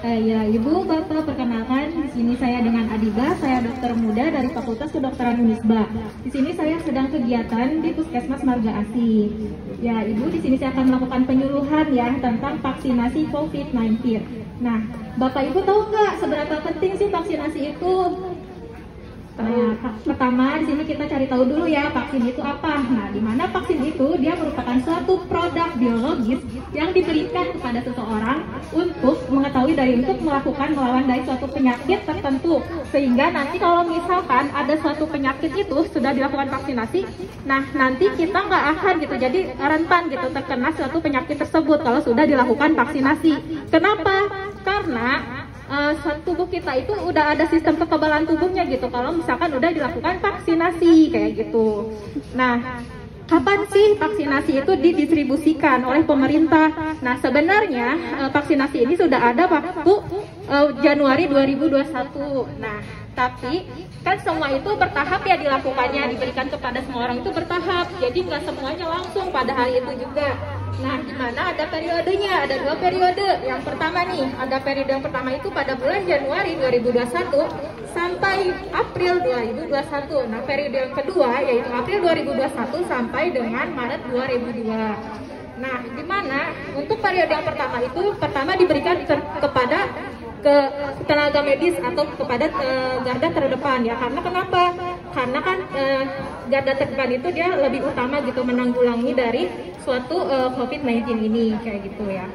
Ya, Ibu, Bapak, perkenalkan, di sini saya dengan Adiba, saya dokter muda dari Fakultas Kedokteran Unisba. Di sini saya sedang kegiatan di Puskesmas Marga Asih. Ya, Ibu, di sini saya akan melakukan penyuluhan ya tentang vaksinasi COVID-19. Nah, Bapak Ibu tahu nggak seberapa penting sih vaksinasi itu? Nah, pertama di sini kita cari tahu dulu ya vaksin itu apa. Nah, di mana vaksin itu dia merupakan suatu produk biologis yang diberikan kepada seseorang untuk mengetahui untuk melawan dari suatu penyakit tertentu. Sehingga nanti kalau misalkan ada suatu penyakit itu sudah dilakukan vaksinasi, nah nanti kita nggak akan gitu jadi rentan gitu terkena suatu penyakit tersebut kalau sudah dilakukan vaksinasi. Kenapa? Karena tubuh kita itu udah ada sistem kekebalan tubuhnya gitu kalau misalkan udah dilakukan vaksinasi kayak gitu. Nah, kapan sih vaksinasi itu didistribusikan oleh pemerintah? Nah, sebenarnya vaksinasi ini sudah ada waktu Januari 2021. Nah, tapi kan semua itu bertahap ya dilakukannya, diberikan kepada semua orang itu bertahap. Jadi nggak semuanya langsung pada hari itu juga. Nah, di mana ada periodenya, ada 2 periode. Yang pertama nih, ada periode yang pertama itu pada bulan Januari 2021 sampai April 2021. Nah, periode yang kedua yaitu April 2021 sampai dengan Maret 2002. Nah, di mana untuk periode yang pertama itu diberikan kepada tenaga medis atau kepada garda terdepan ya. Karena kenapa? Karena kan garda terdepan itu dia lebih utama gitu menanggulangi dari suatu COVID-19 ini kayak gitu ya.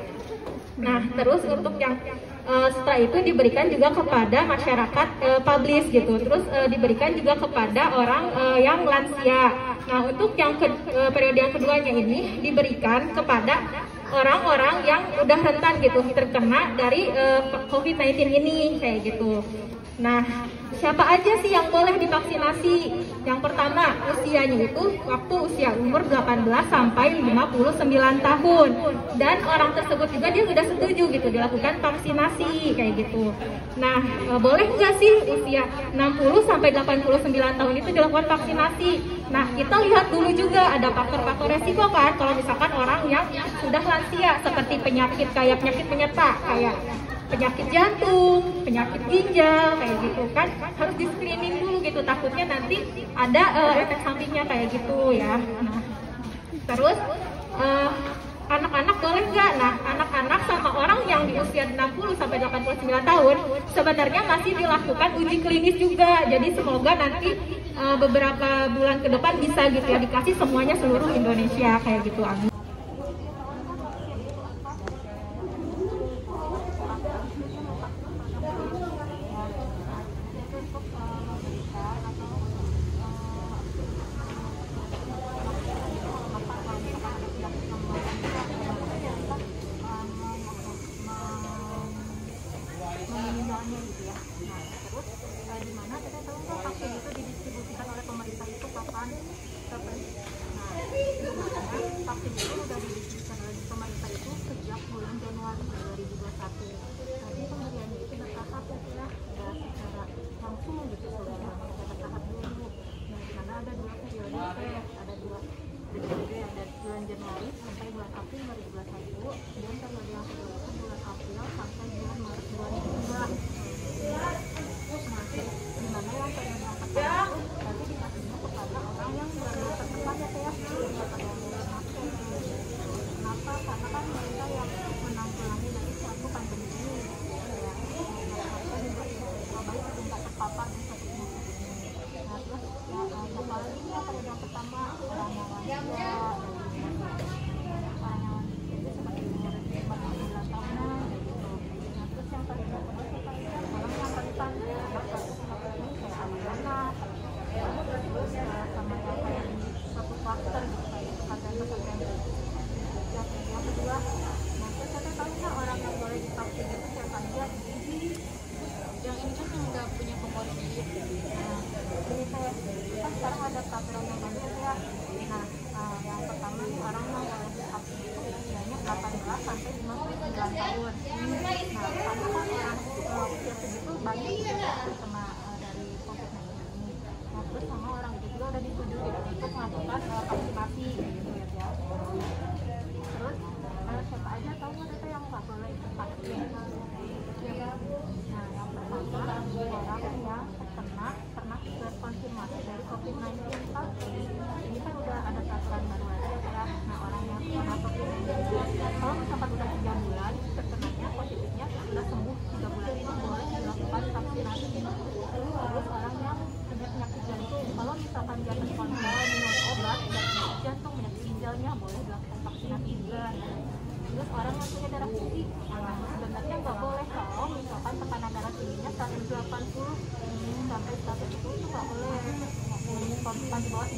Nah, terus untuk yang setelah itu diberikan juga kepada masyarakat publis gitu. Terus diberikan juga kepada orang yang lansia. Nah, untuk yang periode yang keduanya ini diberikan kepada orang-orang yang udah rentan gitu terkena dari COVID-19 ini kayak gitu. Nah, siapa aja sih yang boleh divaksinasi? Yang pertama, usianya itu waktu usia umur 18 sampai 59 tahun. Dan orang tersebut juga dia sudah setuju gitu dilakukan vaksinasi kayak gitu. Nah, boleh nggak sih usia 60 sampai 89 tahun itu dilakukan vaksinasi? Nah, kita lihat dulu juga ada faktor-faktor resiko kan kalau misalkan orang yang sudah lansia seperti penyakit penyerta kayak penyakit jantung, penyakit ginjal kayak gitu kan harus di screening dulu gitu, takutnya nanti ada efek sampingnya kayak gitu ya. Nah, terus anak-anak boleh nggak? Nah, anak-anak sama orang yang di usia 60 sampai 89 tahun sebenarnya masih dilakukan uji klinis juga. Jadi semoga nanti beberapa bulan ke depan bisa gitu ya dikasih semuanya seluruh Indonesia kayak gitu. Amin. Gitu ya. Nah, terus di mana kita tahu nggak vaksin itu didistribusikan oleh pemerintah itu kapan? Kapan? Nah, sebenarnya vaksin itu sudah didistribusikan oleh pemerintah itu sejak bulan Januari 2021. Tapi pemberiannya itu bertahap ya, secara langsung gitu sudah bertahap dulu. Nah, di mana ada 2 periode, ada 2 periode, ada bulan Januari sampai bulan April 2021 dan periode yang kedua itu bulan April sampai bulan Maret 2022. Dimana yang periode yang pertama nanti dikasihnya kepada orang yang garda terdepan ya kayak pada masker. Kenapa? Karena kan mereka yang menanggulangi dari suatu pandemi ini ya, mereka juga baik untuk tidak terpapar di suatu penyakit ini. Nah, terus ya apalagi ya periode yang pertama orang yang lansia, orang yang itu seperti umur 49 tahunan gitu. Nah, terus yang periode yang kedua orang yang rentan kayak anak-anak sama yang kayak satu klaster gitu kayak pesantren. Yang kedua, nah terus saya tahu nggak orang yang boleh divaksin itu siapa aja? Yang ini kan yang nggak punya komorbid. Nah, ini saya kan sekarang ada peraturan yang baru ya. Nah, yang pertama nih orang yang boleh divaksin itu usianya 18 sampai 59 tahun. Nah, karena kan orang usia segitu banyak yang terkena dari COVID-19 ini. Nah, terus sama orang itu juga udah disetujui untuk melakukan vaksinasi gitu ya. Terus siapa aja tahu nggak yang nggak boleh divaksin? Nah, yang pertama, orang yang pernah terkonfirmasi dari COVID-19 Pak. Ini kan udah ada peraturan baru aja ya. Nah, orang yang pernah COVID-19, kalau misalkan udah 3 bulan terkenanya positifnya sudah sembuh 3 bulan itu boleh dilakukan vaksinasi. Terus orang yang punya penyakit jantung, kalau misalkan dia terkontrol minum obat dan penyakit jantung, penyakit ginjalnya boleh dilakukan vaksinasi juga. Terus orang yang punya darah tinggi, sebenarnya nggak boleh kalau misalkan tekanan darah tingginya 180 sampai 100 itu nggak boleh. Kalau di bawah 30